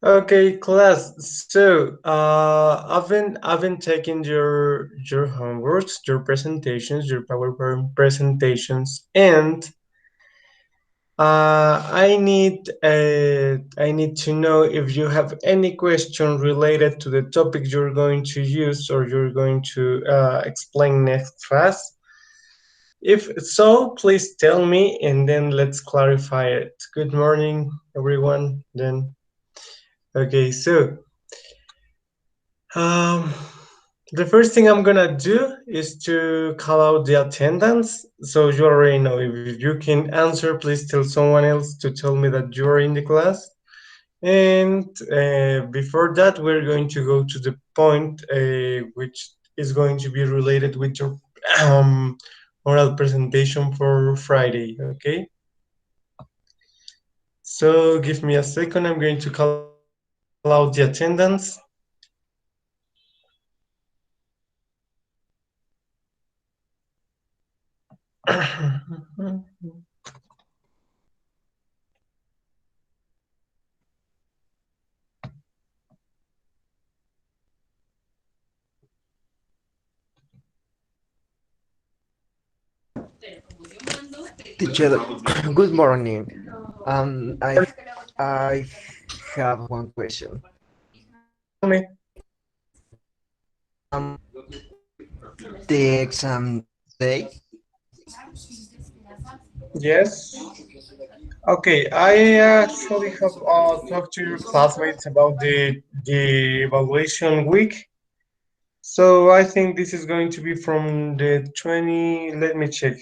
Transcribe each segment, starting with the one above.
Okay, class. So, I've been taking your homeworks, your presentations, your PowerPoint presentations, and I need to know if you have any question related to the topic you're going to use or you're going to explain next class. If so, please tell me, and then let's clarify it. Good morning, everyone. Then, okay, so. Um, the first thing I'm gonna do is to call out the attendance. So you already know. If you can answer, please tell someone else to tell me that you're in the class. And before that, we're going to go to the point which is going to be related with your um, oral presentation for Friday. Okay. So give me a second. I'm going to call out the attendance. Teacher, good morning. I have one question. Tell me. Um, the exam day. Yes. Okay, I actually have talked to your classmates about the evaluation week. So I think this is going to be from the 20. Let me check.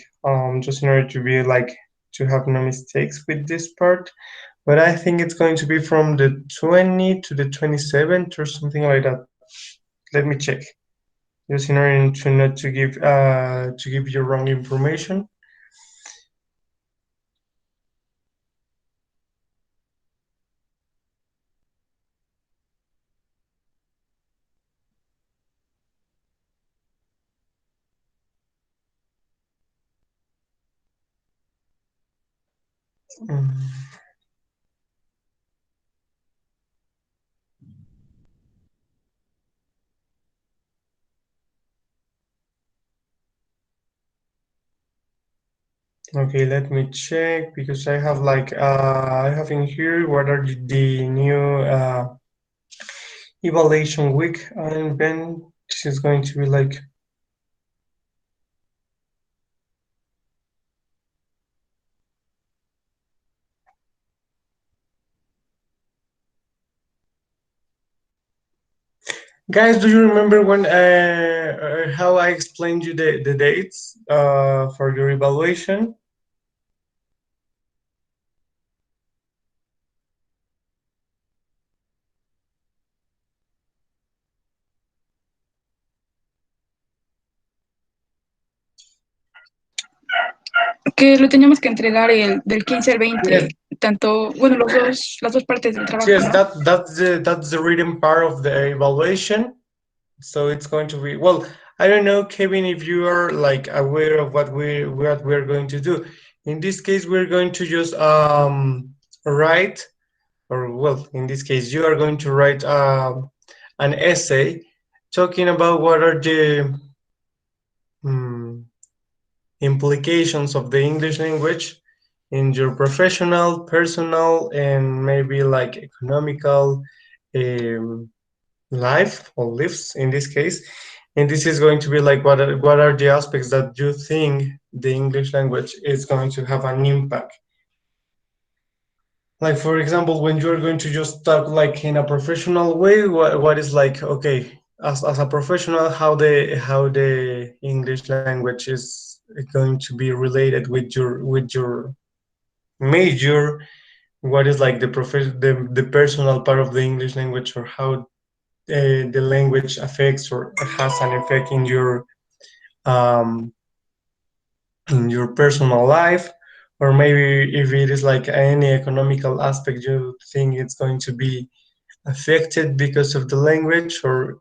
Just in order to be like to have no mistakes with this part. But I think it's going to be from the 20 to the 27th or something like that. Let me check. Just in order to not to give you wrong information. Mm. Okay, let me check because I have like I have in here what are the new evaluation week, and then this is going to be like, guys, do you remember when how I explained you the dates for your evaluation? Que lo teníamos que entregar del 15 al Yes, 20, tanto, bueno, las dos partes del trabajo, yes, ¿no? that's the written part of the evaluation. So it's going to be well. I don't know, Kevin, if you are like aware of what we're going to do. In this case, we're going to just write, or well, in this case, you are going to write an essay talking about what are the um, implications of the English language in your professional, personal, and maybe like economical um, life or lives in this case. And this is going to be like what are the aspects that you think the English language is going to have an impact. Like for example, when you're going to just talk like in a professional way, what is like okay, as a professional, how the English language is going to be related with your major, what is like the personal part of the English language, or how the language affects or has an effect um, in your personal life, or maybe if it is like any economical aspect you think it's going to be affected because of the language, or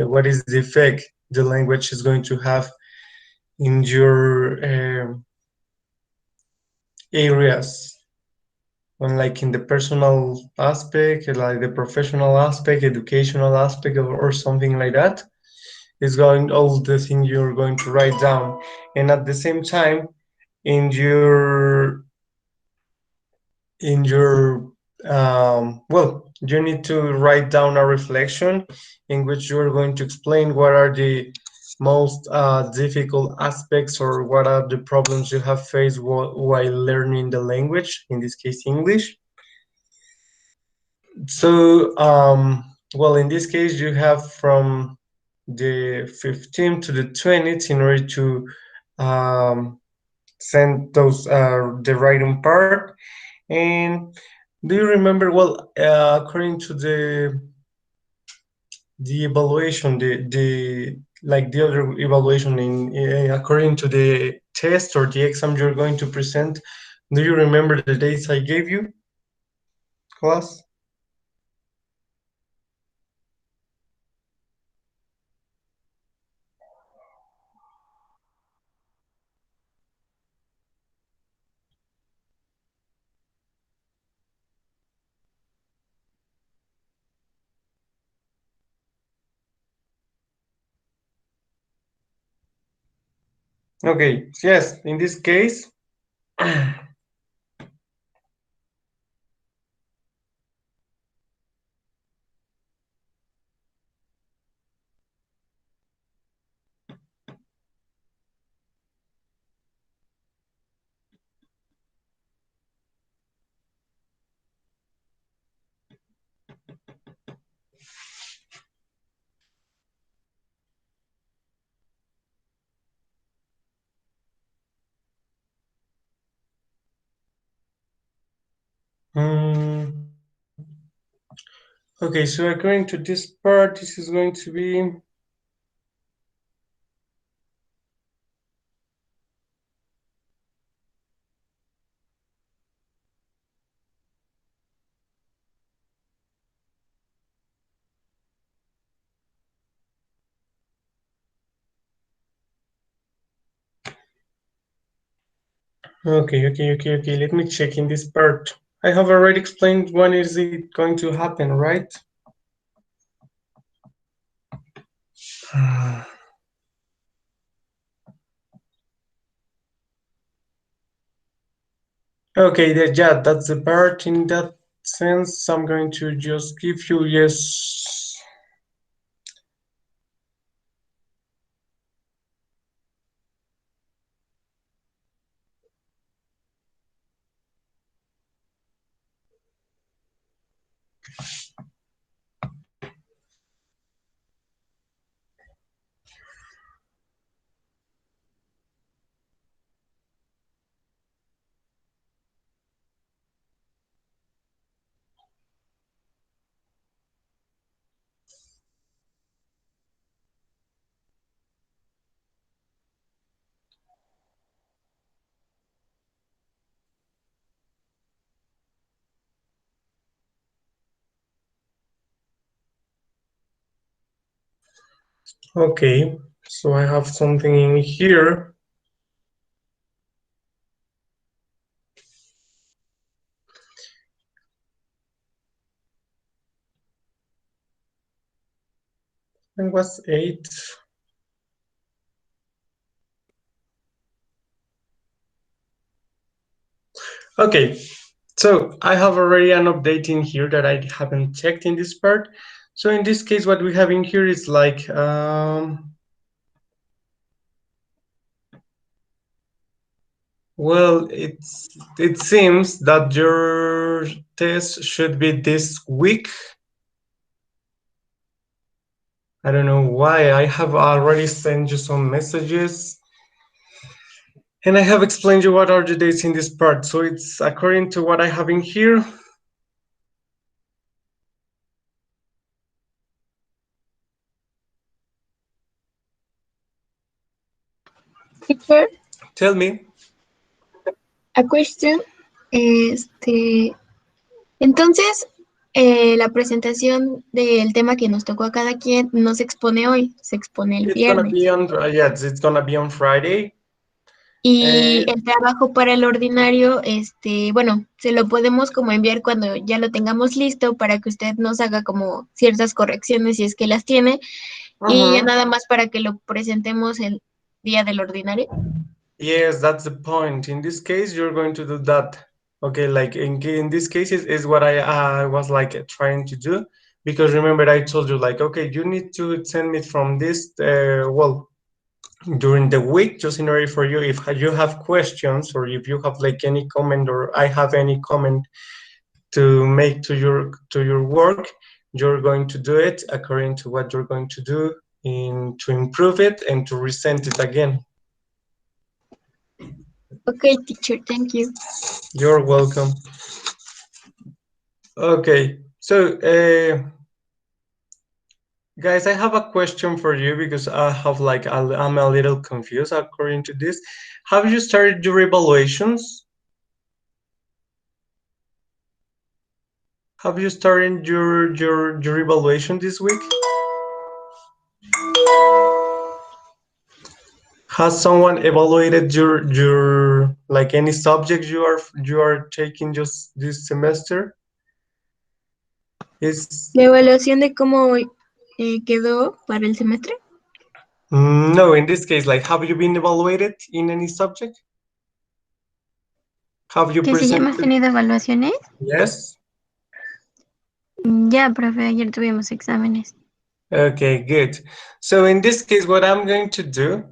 what is the effect the language is going to have in your areas on like in the personal aspect, like the professional aspect, educational aspect, or something like that. It's going all the things you're going to write down, and at the same time, in your well, you need to write down a reflection in which you're going to explain what are the most difficult aspects, or what are the problems you have faced while learning the language, in this case English. So well, in this case you have from the 15th to the 20th in order to send those the writing part. And do you remember, well, according to the evaluation, the like the other evaluation in according to the test or the exam you're going to present, do you remember the dates I gave you, class? Okay, yes, in this case, mm, okay, so according to this part, this is going to be okay. Let me check in this part. I have already explained when is it going to happen, right? Okay, yeah, that's the part. In that sense, I'm going to just give you yes. Okay, so I have something in here. It was 8. Okay, so I have already an update in here that I haven't checked in this part. So in this case, what we have in here is like well, it seems that your test should be this week. I don't know why. I have already sent you some messages, and I have explained you what are the dates in this part. So it's according to what I have in here. Teacher, Tell me. a question. Entonces, la presentación del tema que nos tocó a cada quien no se expone hoy, se expone el It's gonna be viernes. on yes, it's gonna be on Friday. Y Uh, el trabajo para el ordinario, bueno, se lo podemos como enviar cuando ya lo tengamos listo para que usted nos haga como ciertas correcciones si es que las tiene y ya mhm. nada más para que lo presentemos el día del ordinario. Yes, that's the point. In this case, you're going to do that. Okay, like in this case is what I was like trying to do, because remember I told you like, okay, you need to send me from this well, during the week, just in order for you, if you have questions or if you have like any comment or I have any comment to make to your work, you're going to do it according to what you're going to do in to improve it and to resend it again. Okay, teacher, thank you. You're welcome. Okay, so guys, I have a question for you because I have like I'm a little confused according to this. Have you started your evaluations? Have you started your evaluation this week? Has someone evaluated your like any subject you are taking just this semester? Is La evaluación de cómo quedó para el semestre. no, in this case, like, have you been evaluated in any subject? Have you ¿Que si ya hemos presented? tenido evaluaciones? Yes. Ya, profe, ayer tuvimos exámenes. Okay, good. So in this case, what I'm going to do,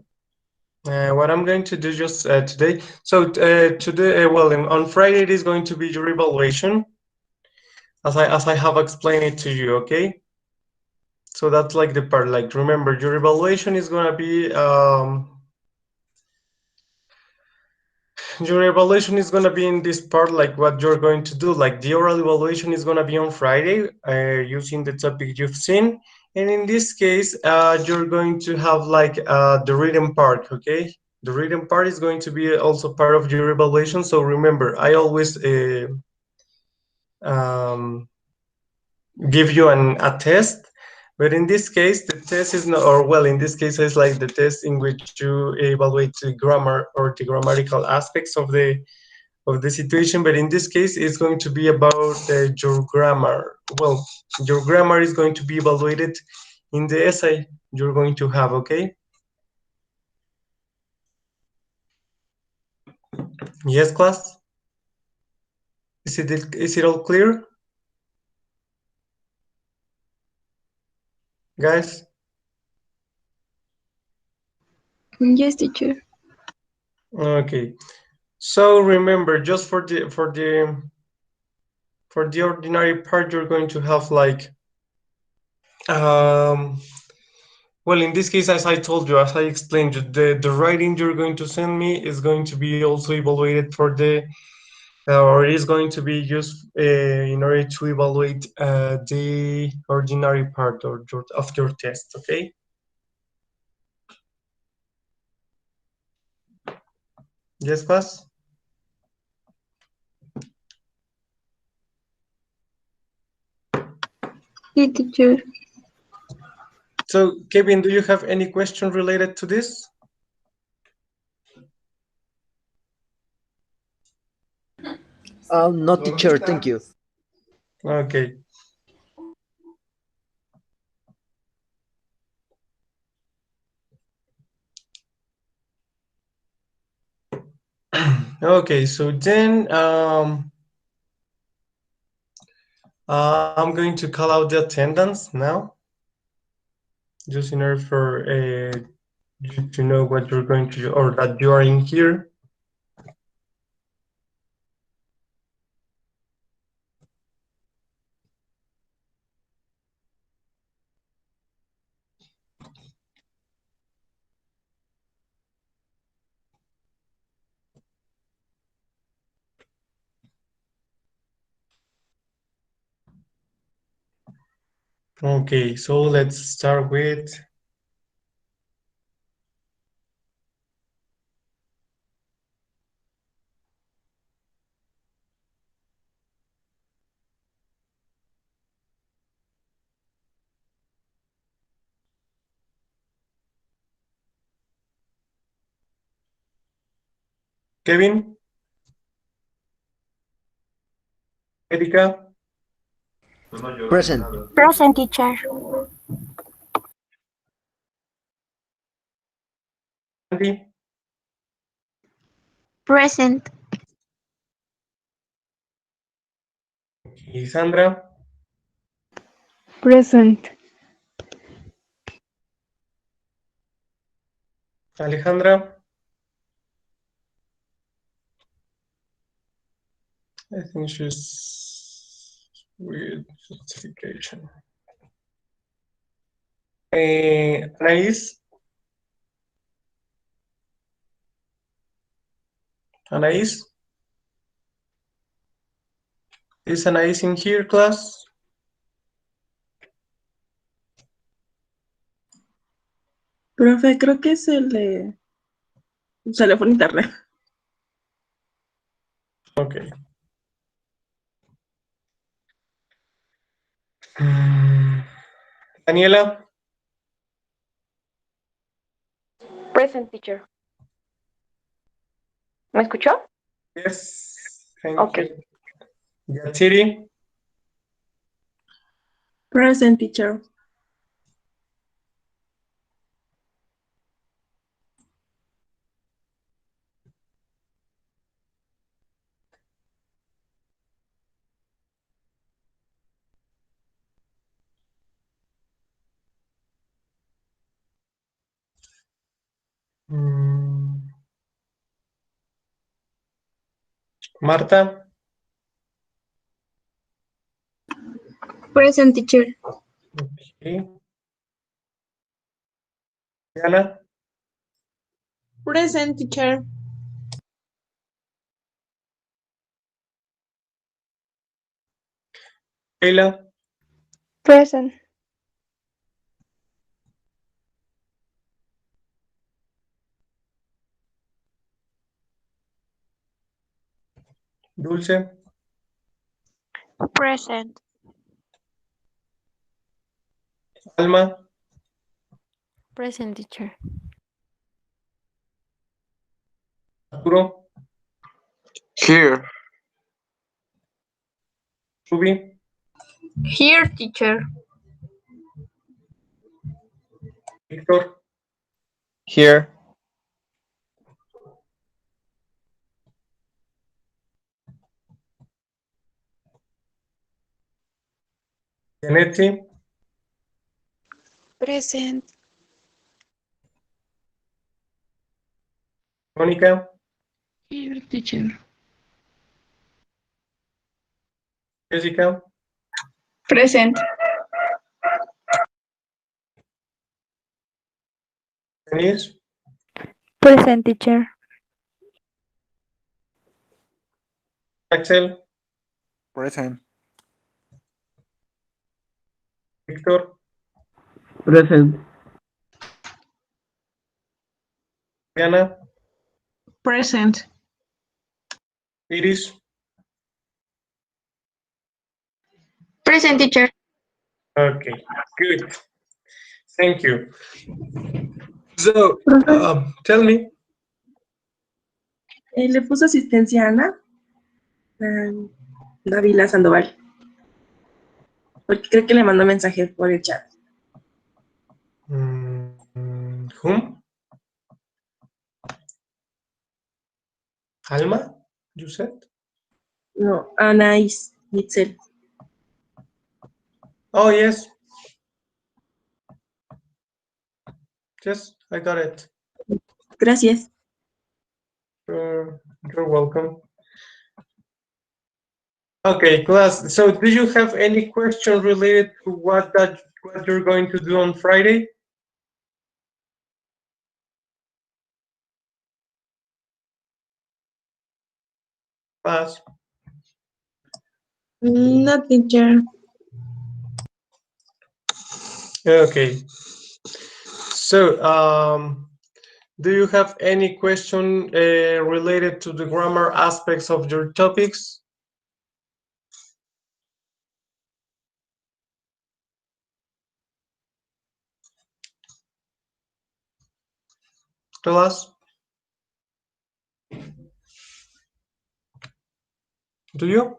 just today. So today, well, on Friday it is going to be your evaluation, as I have explained it to you. Okay. So that's like the part. Like, remember, your evaluation is gonna be your evaluation is gonna be in this part, like what you're going to do. Like the oral evaluation is gonna be on Friday, using the topic you've seen. And in this case, you're going to have like the written part, okay? The written part is going to be also part of your evaluation. So remember, I always um, give you a test, but in this case, the test is not, or well, in this case, it's like the test in which you evaluate the grammar or the grammatical aspects of the situation. But in this case, it's going to be about your grammar. Well, your grammar is going to be evaluated in the essay you're going to have, okay? Yes, class? Is it all clear? Guys? Yes, teacher. Okay. So remember, just for the ordinary part, you're going to have like well, in this case, as I told you, as I explained you, the writing you're going to send me is going to be also evaluated for the or is going to be used in order to evaluate the ordinary part of your test, okay? Yes, class? Sí, teacher. So, Kevin, do you have any question related to this? No, teacher, thank you. Okay. Okay, so then I'm going to call out the attendance now, just in order for you to know what you're going to do, or that you are in here. Okay, so let's start with Kevin, Erika, Present. Present, teacher. Andy, Present. y Sandra, Present. Alejandra. I think she's with certification. Anaís. Anaís. Is Anaís in here, class? Profe, creo que se le fue el internet. Okay. Daniela. Present, teacher. ¿Me escuchó? Yes. Thank Okay. you. Yatsiri. Present, teacher. Marta. Present, teacher. Okay. Diana. Present, teacher. Sheila. Present. Dulce. Present. Alma. Present, teacher. Arturo. Here. Ruby. Here, teacher. Víctor. Here. Janetti. Present. Mónica. Here, teacher. Jessica. Present. Denise. Present, teacher. Axel. Present. Víctor. Present. Diana. Present. Iris. Present, teacher. Okay, good. Thank you. So, tell me. Le puso asistencia a Ana. Dávila Sandoval. Porque creo que le mandó mensaje por el chat. Whom? Alma, you said? No, Anaís Mitzel. Oh, yes. Yes, I got it. Gracias. You're welcome. Okay, class. So, do you have any question related to what you're going to do on Friday? Class. No, teacher. Okay. So, do you have any question related to the grammar aspects of your topics? Class? Do you?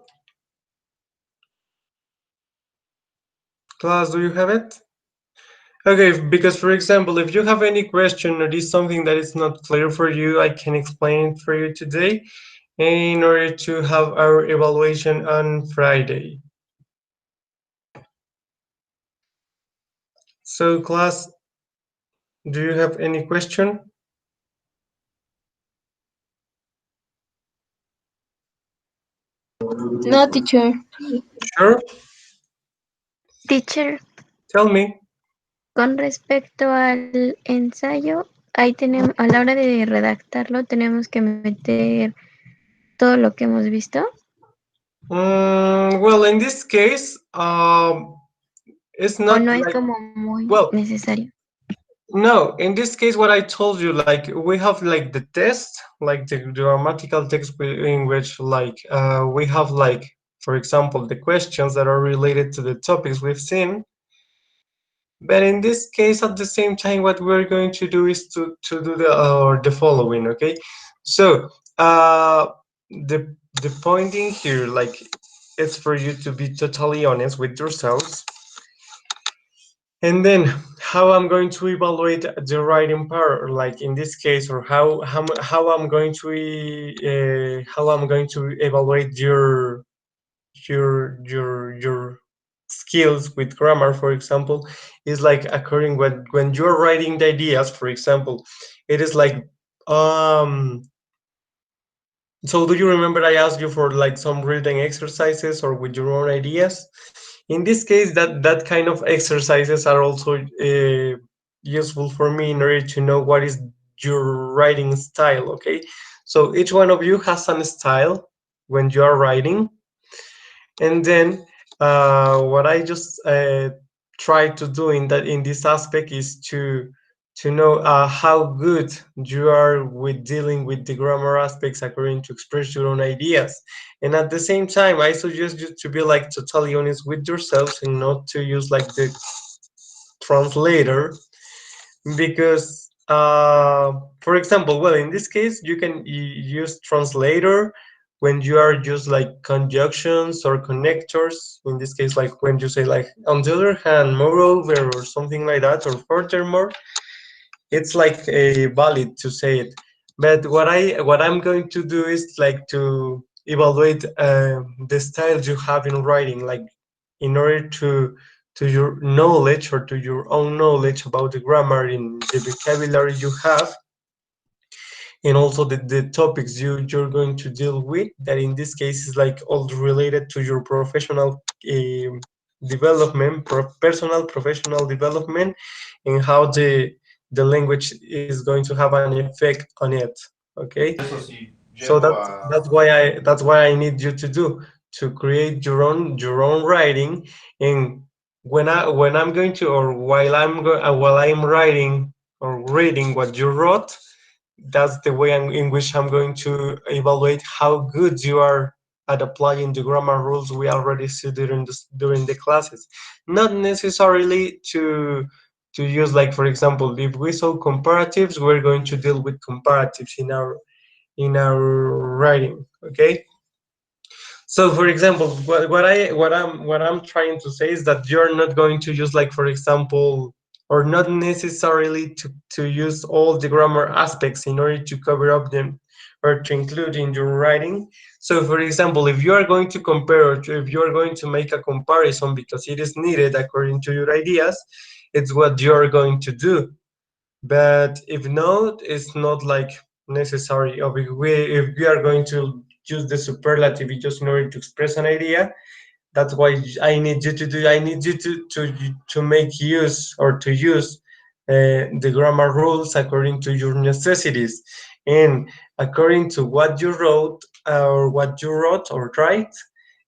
Class, do you have it? Okay, because for example, if you have any question or is something that is not clear for you, I can explain it for you today in order to have our evaluation on Friday. So class, do you have any question? No, teacher. Sure, Teacher, tell me. con respecto al ensayo, ahí tenemos, a la hora de redactarlo, tenemos que meter todo lo que hemos visto. Well, in this case, it's O not no es like, como muy well, necesario. no, in this case, what I told you, like we have like the test, like the grammatical text in which like we have like, for example, the questions that are related to the topics we've seen. But in this case, at the same time, what we're going to do is to do the following, okay? So the point in here, like, it's for you to be totally honest with yourselves. And then how I'm going to evaluate the writing part, like in this case, or how I'm going to evaluate your skills with grammar, for example, is like according when you're writing the ideas, for example, it is like so do you remember I asked you for like some reading exercises or with your own ideas? In this case, that kind of exercises are also useful for me in order to know what is your writing style, okay? So each one of you has some style when you are writing. And then what I just try to do in this aspect is to know how good you are with dealing with the grammar aspects according to express your own ideas. And at the same time, I suggest you to be like totally honest with yourselves and not to use like the translator, because for example, well, in this case you can use translator when you are just like conjunctions or connectors, in this case, like when you say like on the other hand, moreover, or something like that, or furthermore, it's like a valid to say it. But what I'm going to do is like to evaluate the style you have in writing, like in order to your knowledge or to your own knowledge about the grammar in the vocabulary you have, and also the topics you're going to deal with, that in this case is like all related to your professional development, personal professional development, and how the language is going to have an effect on it, okay? So that's why I need you to do, to create your own writing. And when I'm going to, or while I'm writing or reading what you wrote, that's the way in which I'm going to evaluate how good you are at applying the grammar rules we already see during the classes. Not necessarily to use, like, for example, if we saw comparatives, we're going to deal with comparatives in our writing, okay? So for example, what I'm trying to say is that you're not going to use, like, for example, or not necessarily to use all the grammar aspects in order to cover up them or to include in your writing. So for example, if you are going to compare, or if you are going to make a comparison because it is needed according to your ideas, it's what you're going to do. But if not, it's not like necessary. Or if we are going to use the superlative just in order to express an idea, that's why I need you to do. I need you to make use, or to use the grammar rules according to your necessities and according to what you wrote, or write.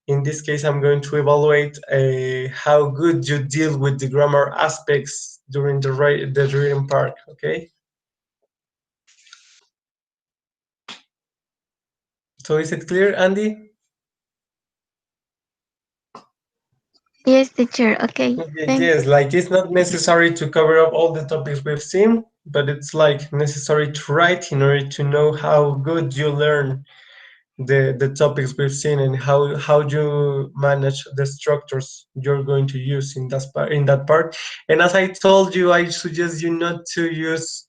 In this case, I'm going to evaluate how good you deal with the grammar aspects during the reading part, okay? So is it clear, Andy? Yes, teacher. Okay. Okay, Thanks. yes, like it's not necessary to cover up all the topics we've seen, but it's like necessary to write in order to know how good you learn the topics we've seen and how you manage the structures you're going to use in that part. And as I told you, I suggest you not to use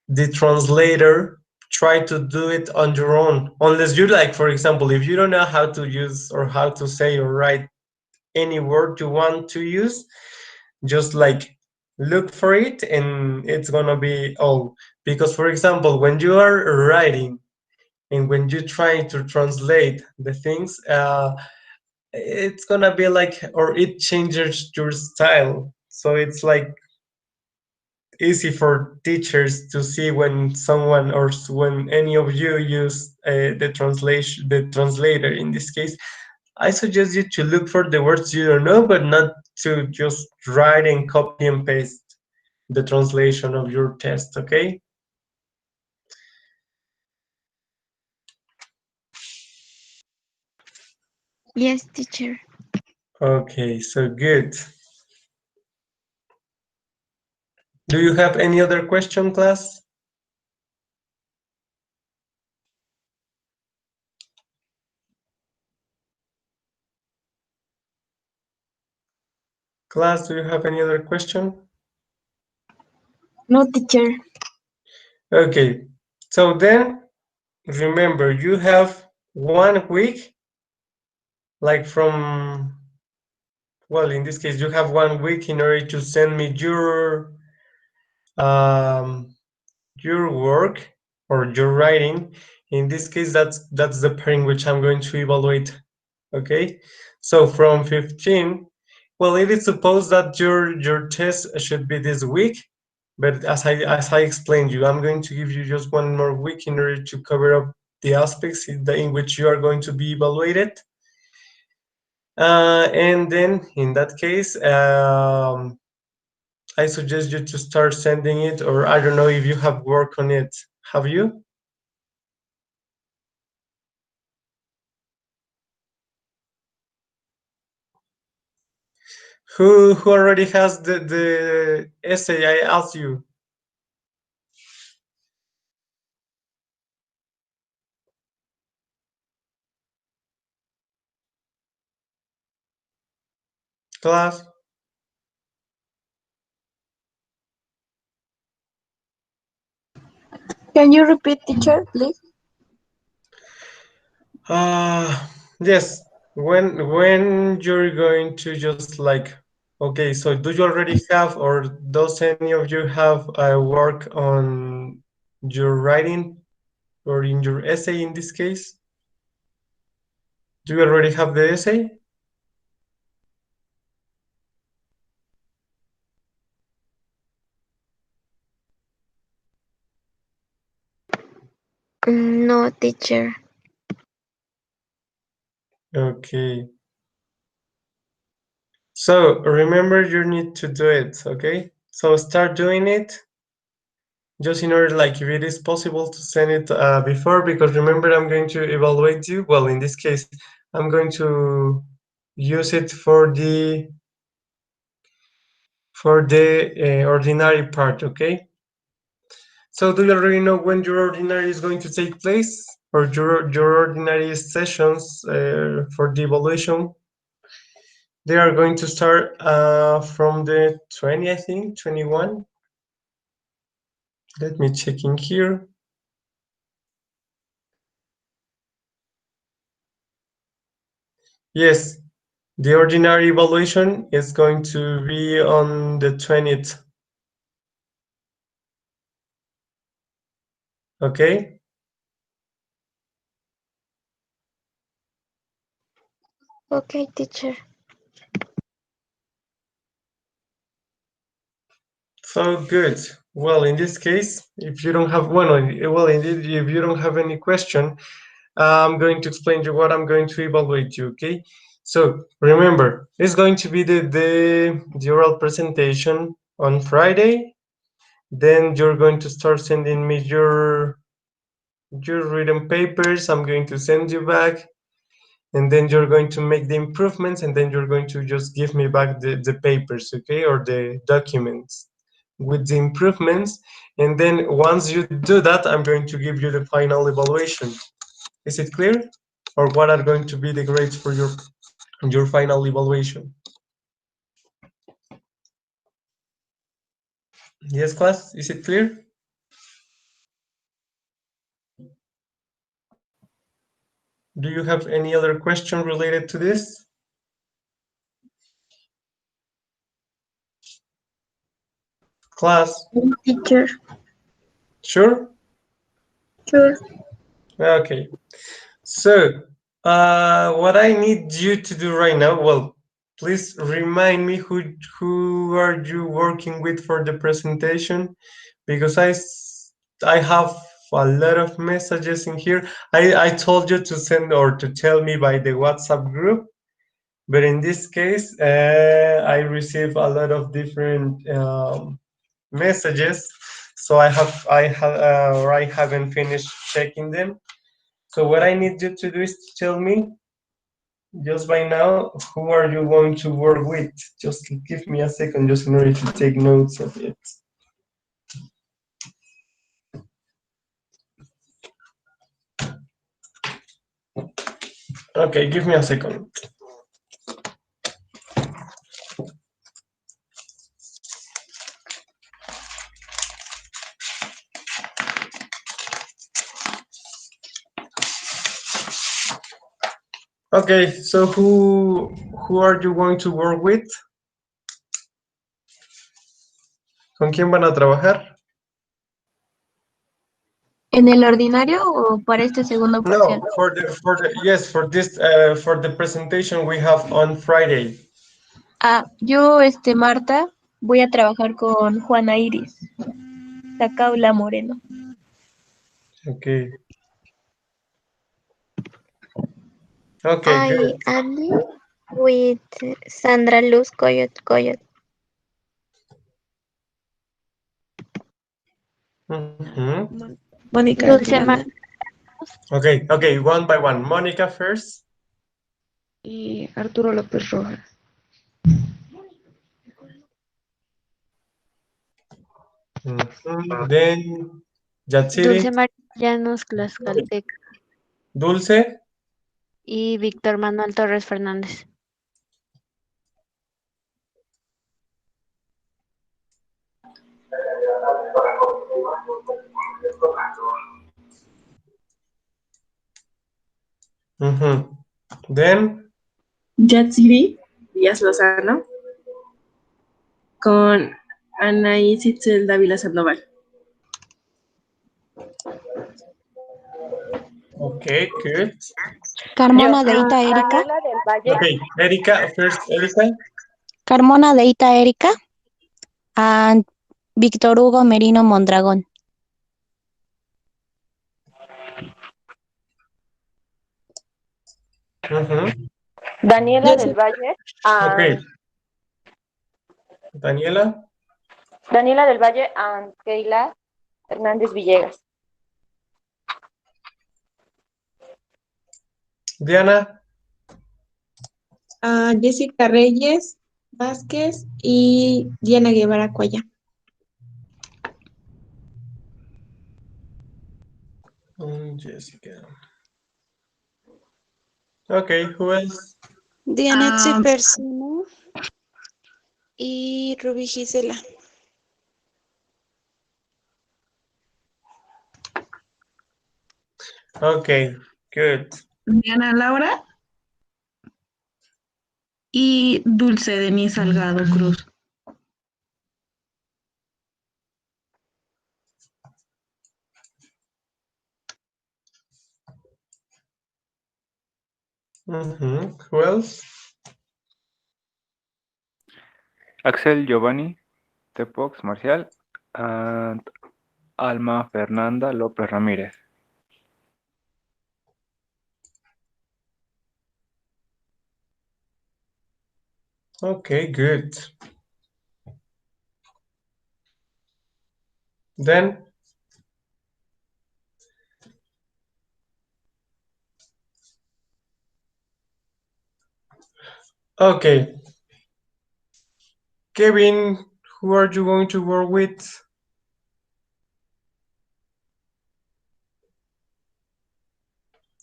the translator. Try to do it on your own, unless you like, for example, if you don't know how to use or how to say or write any word you want to use, just like look for it and it's gonna be all. Because for example, when you are writing and when you try to translate the things, it's gonna be like, or it changes your style, so it's like easy for teachers to see when someone or when any of you use the translator. In this case, I suggest you to look for the words you don't know, but not to just write and copy and paste the translation of your test, okay? Yes, teacher. Okay, so good. Do you have any other question, class? Class, do you have any other question? No, teacher. Okay, so then remember, you have 1 week, like from, well, in this case, you have 1 week in order to send me your work or your writing. In this case, that's the part in which I'm going to evaluate. Okay, so from 15, well, it is supposed that your test should be this week, but as I explained you, I'm going to give you just 1 more week in order to cover up the aspects in which you are going to be evaluated. And then in that case, I suggest you to start sending it, or I don't know if you have worked on it. Have you? Who already has the essay I asked you? Class? Can you repeat, teacher, please? Yes. When you're going to just like, okay, so do you already have, or does any of you have work on your writing or in your essay in this case? Do you already have the essay? No, teacher. Okay. So remember, you need to do it, okay? So start doing it, just in order, like, if it is possible to send it before, because remember, I'm going to evaluate you. Well, in this case, I'm going to use it for the ordinary part, okay? So do you already know when your ordinary is going to take place, or your ordinary sessions for the evaluation? They are going to start from the 20, I think, 21. Let me check in here. Yes, the ordinary evaluation is going to be on the 20th. Okay? Okay, teacher. So good. Well, in this case, if you don't have one, well, indeed, if you don't have any question, I'm going to explain to you what I'm going to evaluate you, okay? So remember, it's going to be the oral presentation on Friday. Then you're going to start sending me your written papers. I'm going to send you back. And then you're going to make the improvements, and then you're going to just give me back the papers, okay, or the documents with the improvements. And then once you do that, I'm going to give you the final evaluation. Is it clear? Or what are going to be the grades for your final evaluation? Yes, class, is it clear? Do you have any other question related to this? Class? Teacher. Sure? Sure. Okay. So, what I need you to do right now, well, please remind me who are you working with for the presentation, because I have a lot of messages in here. I told you to send or to tell me by the WhatsApp group, but in this case, I receive a lot of different messages, so I haven't finished checking them. So what I need you to do is to tell me just by now who are you going to work with. Just give me a second just in order to take notes of it. Okay, give me a second. Okay, so who are you going to work with? ¿Con quién van a trabajar? ¿En el ordinario o para este segundo parcial? No, for the presentation we have on Friday. Yo, Marta, voy a trabajar con Juana Iris, Sacaula Moreno. Okay. Okay, good. Andy with Sandra Luz Coyot. Mónica. Dulce Mar Okay, one by one. Mónica first. Y Arturo López Rojas. Then Yatsiri. Dulce María Llanos Tlaxcalteca Dulce. y Víctor Manuel Torres Fernández. Then Yatsiri Díaz Lozano con Anaís Itzel Dávila Sandoval. okay, good. Carmona Deita Erika. Daniela del Valle. Okay, Erika first. Erika. Carmona Deita Erika. And Víctor Hugo Merino Mondragón. Daniela del Valle. Okay. Daniela. Daniela del Valle and Keila Hernández Villegas. Diana. Jessica Reyes Vázquez y Diana Guevara Cuaya. Jessica. Okay, who else? Diana Persino y Rubí Gisela. Okay, good. Diana Laura y Dulce Denise Salgado Cruz. Who else? Axel Giovanni Tepox Marcial and Alma Fernanda López Ramírez. Okay, good. Then okay. Kevin, who are you going to work with?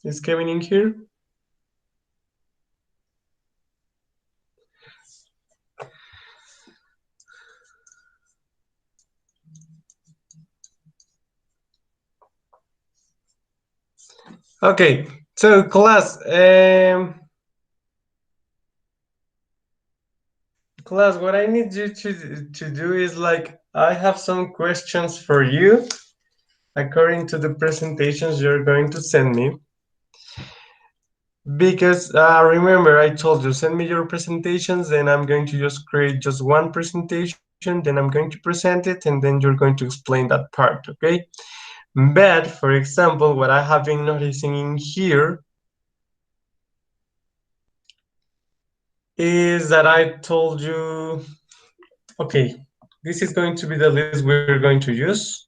Is Kevin in here? Okay, so class, what I need you to do is like, I have some questions for you according to the presentations you're going to send me. Because remember, I told you, send me your presentations, and I'm going to just create just one presentation, then I'm going to present it, and then you're going to explain that part, okay? But, for example, what I have been noticing in here is that I told you, okay, this is going to be the list we're going to use.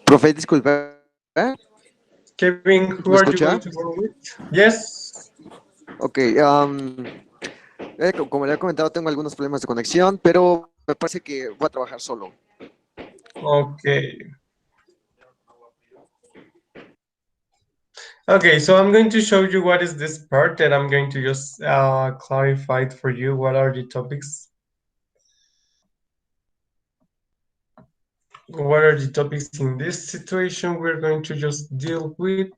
Profe, disculpe. Kevin, who ¿Me are you escucha? going to work with? Yes. Ok, como le he comentado, tengo algunos problemas de conexión, pero me parece que voy a trabajar solo. Okay. Okay, so I'm going to show you what is this part, and I'm going to just clarify it for you. What are the topics? What are the topics in this situation we're going to just deal with?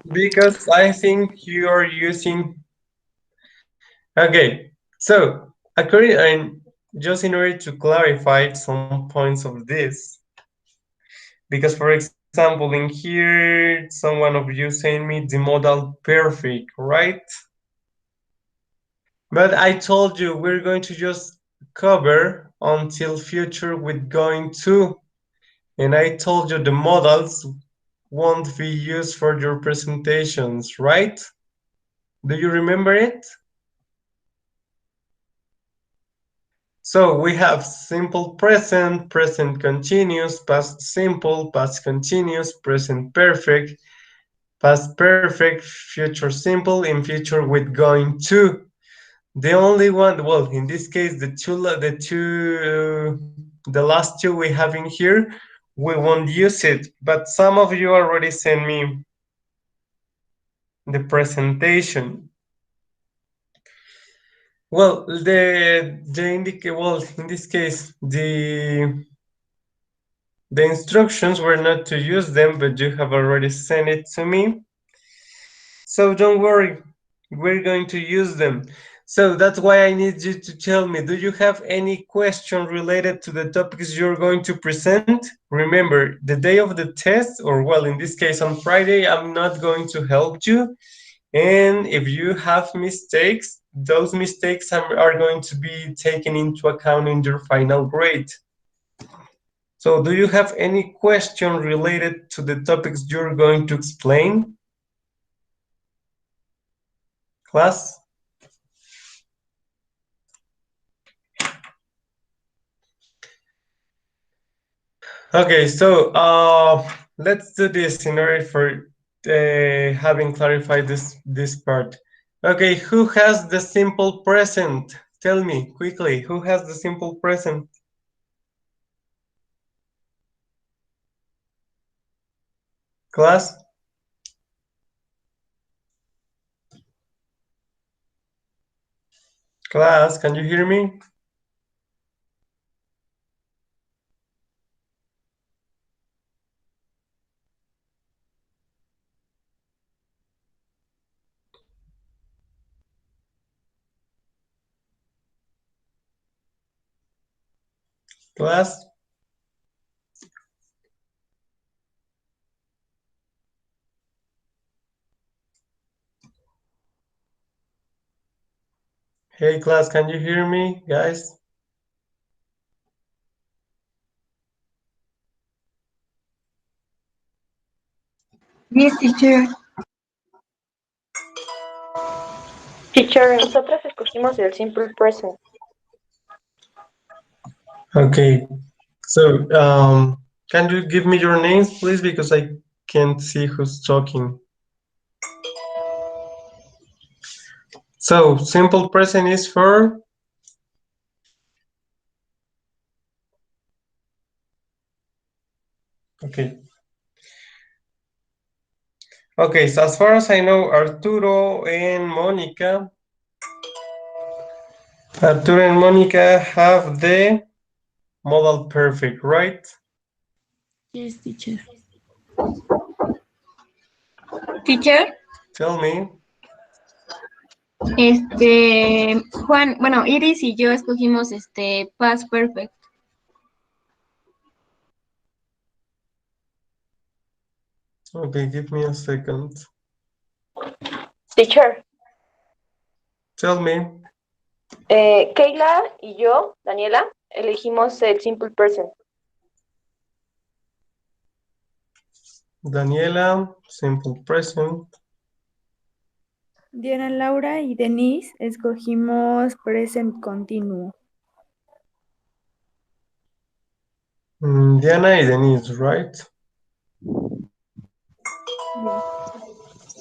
Because I think you are using. Okay, so according and just in order to clarify some points of this, because for example in here someone of you saying me the modal perfect, right? But I told you we're going to just cover until future with going to, and I told you the modals won't be used for your presentations, right? Do you remember it? So we have simple present, present continuous, past simple, past continuous, present perfect, past perfect, future simple, and future with going to. The only one, well, in this case, the last two we have in here, we won't use it. But some of you already sent me the presentation. Well, well, in this case, the instructions were not to use them, but you have already sent it to me. So don't worry, we're going to use them. So that's why I need you to tell me, do you have any question related to the topics you're going to present? Remember, the day of the test, or well, in this case on Friday, I'm not going to help you. And if you have mistakes, those mistakes are going to be taken into account in your final grade. So do you have any question related to the topics you're going to explain? Class? Okay, so let's do this in order for having clarified this part. Okay, who has the simple present? Tell me quickly, who has the simple present? Class? Class, can you hear me? Class? Hey class, can you hear me, guys? Yes, teacher. Teacher, nosotros escogimos el simple present. Okay, so can you give me your names, please, because I can't see who's talking. So simple present is for okay. Okay, so as far as I know, Arturo and Monica have the modal perfect, right? Yes, teacher. Teacher, Tell me. Juan, bueno, Iris y yo escogimos past perfect. Okay, give me a second. Teacher, Tell me. Keila y yo, Daniela, elegimos el simple present. Daniela, simple present. Diana, Laura y Denise escogimos present continuo. Diana y Denise, right?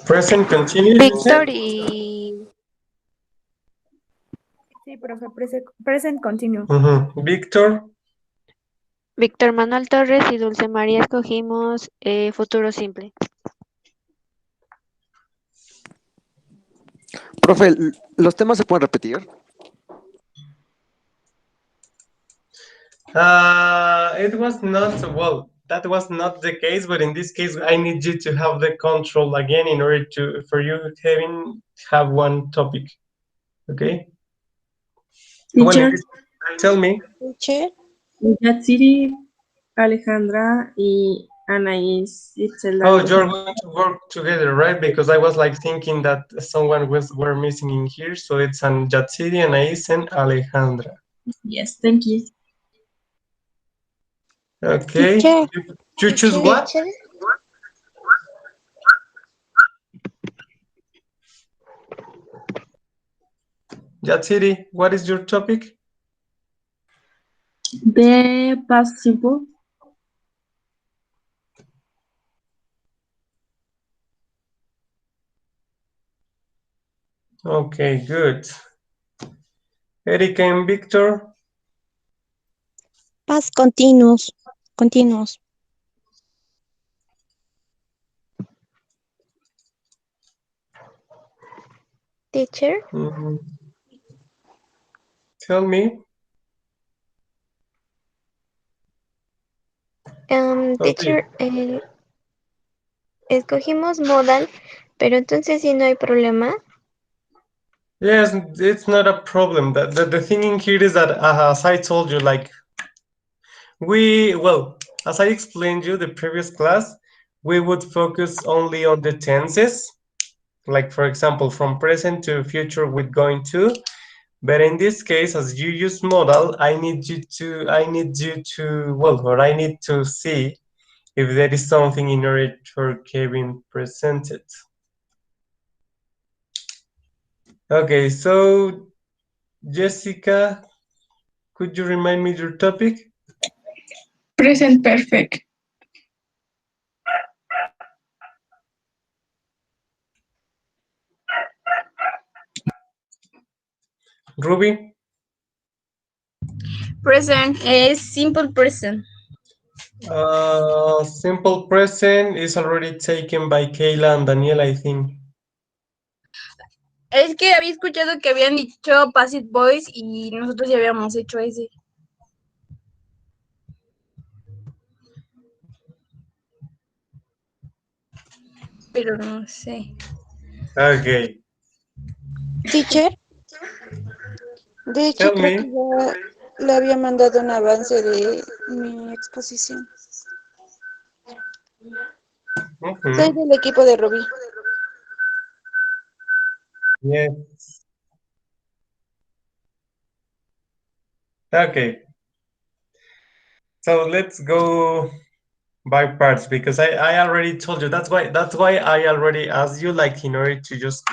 Present continuous. Víctor y Sí, profe, present continuo. Víctor. Víctor Manuel Torres y Dulce María escogimos futuro simple. Profe, ¿los temas se pueden repetir? It was not, well, that was not the case, but in this case, I need you to have the control again in order for you have one topic. Okay? Teacher. Tell me. Teacher. Yatsiri, Alejandra y Anaís Itzel. Oh, you're going to work together, right? Because I was like thinking that someone were missing in here. So it's Yatsiri, Anaís, and Alejandra. Yes, thank you. Okay. Teacher. You choose what? Teacher. Yatsiri, what is your topic? The past simple. Okay, good. Erika and Victor? Past continuous. Continuous. Teacher. Tell me. Teacher, escogimos modal, pero entonces sí no hay problema. Yes, it's not a problem. The thing in here is that, as I told you, like, as I explained you the previous class, we would focus only on the tenses. Like, for example, from present to future with going to. But in this case, as you use modal, I need to see if there is something in order for Kevin presented. Okay, so Jessica, could you remind me your topic? Present perfect. Ruby? Present is simple present. Simple present is already taken by Kayla and Daniela, I think. Es que había escuchado que habían dicho passive voice y nosotros ya habíamos hecho ese. Pero no sé. Okay. Teacher. De hecho, creo que ya le había mandado un avance de mi exposición. Soy del equipo de Rubí. Yes. Okay. So let's go by parts because I already told you that's why I already asked you, like, in order to just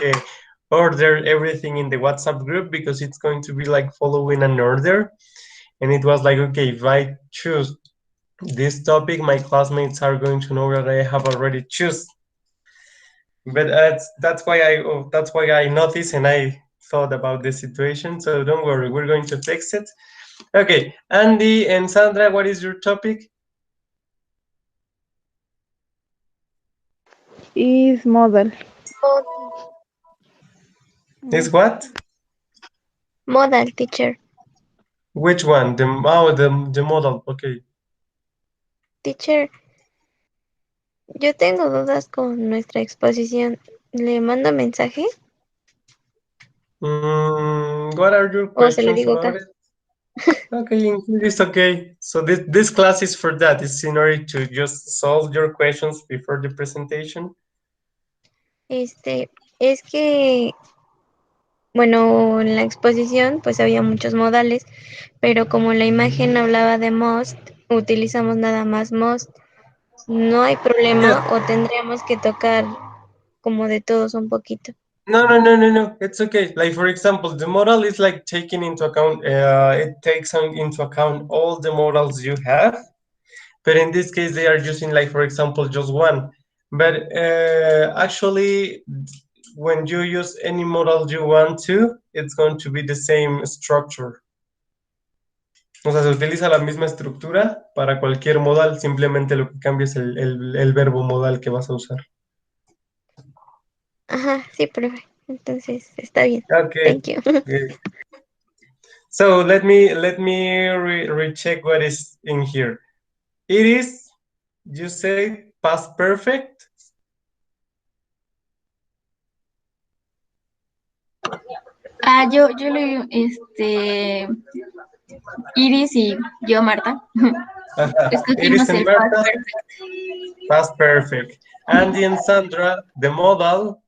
order everything in the WhatsApp group, because it's going to be like following an order. And it was like, okay, if I choose this topic, my classmates are going to know that I have already choose. But that's why I noticed, and I thought about the situation, so don't worry, we're going to fix it. Okay, Andy and Sandra, what is your topic? Is model. Is what? Modal, teacher. Which one? The model, okay. Teacher, yo tengo dudas con nuestra exposición. ¿Le mando mensaje What are your o se le questions digo about acá? it? Okay, it's okay. So this class is for that. It's in order to just solve your questions before the presentation. Es que, bueno, en la exposición pues había muchos modales, pero como la imagen hablaba de most, utilizamos nada más most. ¿No hay problema o tendríamos que tocar como de todos un poquito? No. It's okay. Like for example, the model is like taking into account. It takes into account all the models you have, but in this case, they are using like for example just one. But actually, when you use any model you want to, it's going to be the same structure. O sea, se utiliza la misma estructura para cualquier modal, simplemente lo que cambia es el verbo modal que vas a usar. Ajá, sí, profe. Entonces, está bien. Okay. Thank you. Good. So let me recheck what is in here. It is, you say past perfect. Yo le, Iris y yo, Marta, escogimos Iris and el Marta, past perfect. Andy and Sandra, the modal.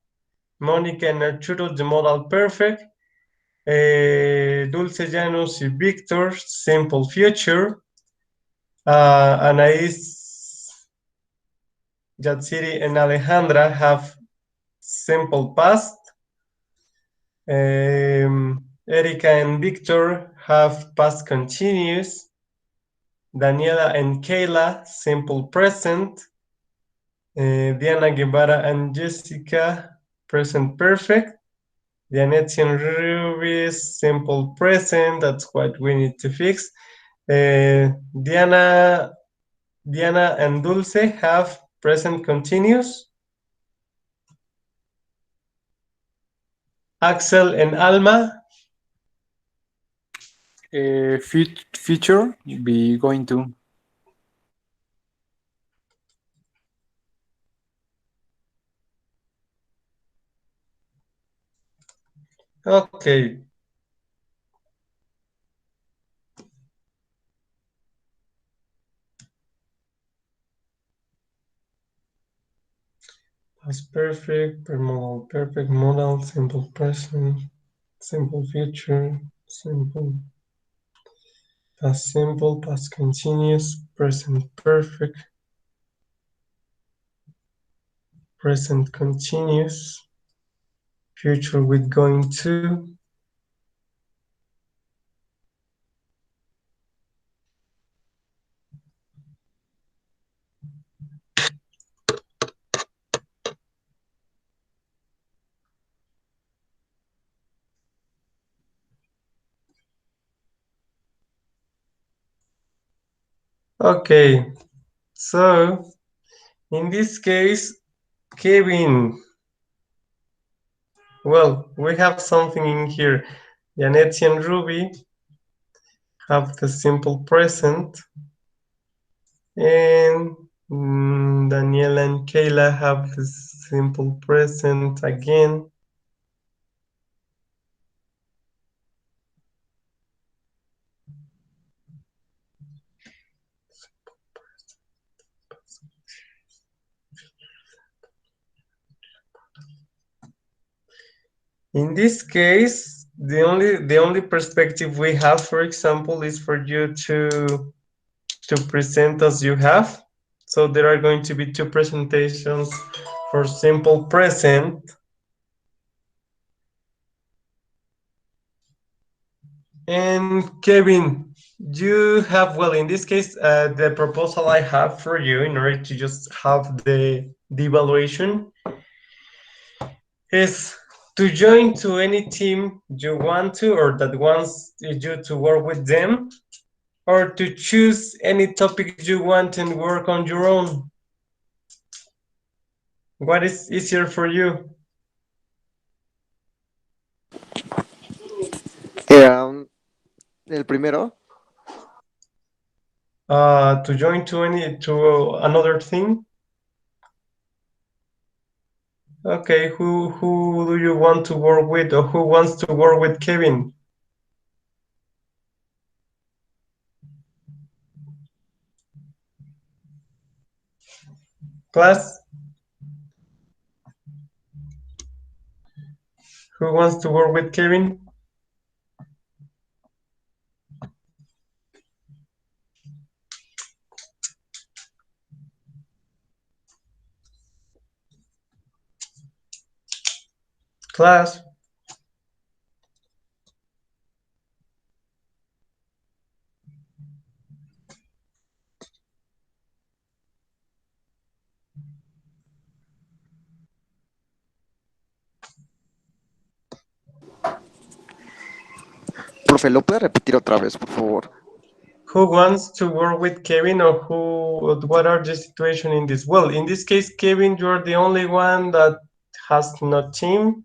Mónica and Arturo, the modal perfect. Dulce, Janus y Victor, simple future. Anais, Yatsiri and Alejandra have simple past. Erika and Victor have past continuous. Daniela and Kayla, simple present. Diana Guevara and Jessica, present perfect. Janet and Ruby, simple present. That's what we need to fix. Diana and Dulce have present continuous. Axel and Alma. Future be going to. Okay. Past perfect, perfect modal, simple present, simple future, simple, past continuous, present perfect, present continuous, future with going to. Okay, so in this case, Kevin, well, we have something in here. Janet and Ruby have the simple present, and Daniela and Kayla have the simple present again. In this case, the only perspective we have, for example, is for you to present as you have. So there are going to be two presentations for simple present. And Kevin, you have, well, in this case, the proposal I have for you in order to just have the evaluation is to join to any team you want to or that wants you to work with them, or to choose any topic you want and work on your own? What is easier for you? El primero. To join to another thing? Okay, who do you want to work with, or who wants to work with Kevin? Class? Who wants to work with Kevin? Class? Profe, ¿lo puede repetir otra vez, por favor? Who wants to work with Kevin, or what are the situation in this? Well, in this case, Kevin, you're the only one that has no team,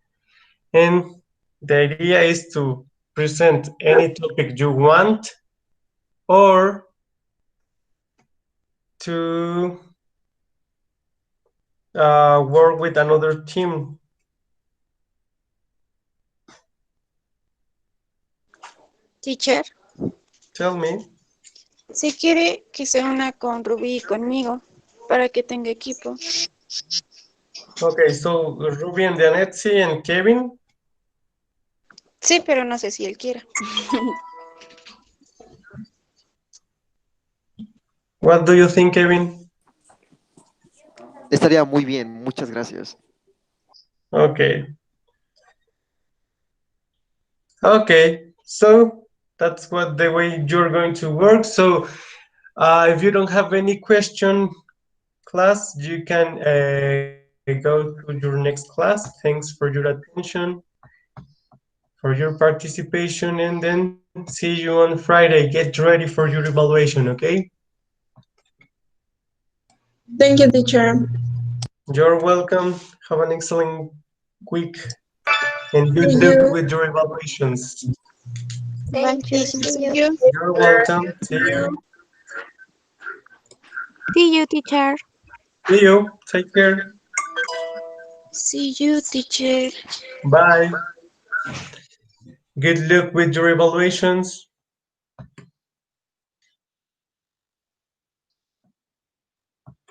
and the idea is to present any topic you want, or to work with another team. Teacher, Tell me. si quiere que se una con Rubí y conmigo para que tenga equipo. Okay, so Ruby and Danetsi and Kevin? Sí, pero no sé si él quiera. What do you think, Kevin? Estaría muy bien, muchas gracias. Okay. Okay, so that's what the way you're going to work. So if you don't have any question, class, you can go to your next class. Thanks for your attention, for your participation, and then see you on Friday. Get ready for your evaluation, okay? Thank you, teacher. You're welcome. Have an excellent week and good See luck you. with your evaluations. Thank you. See you. You're welcome. See you. See you, teacher. See you. Take care. See you, teacher. Bye. Good luck with your evaluations.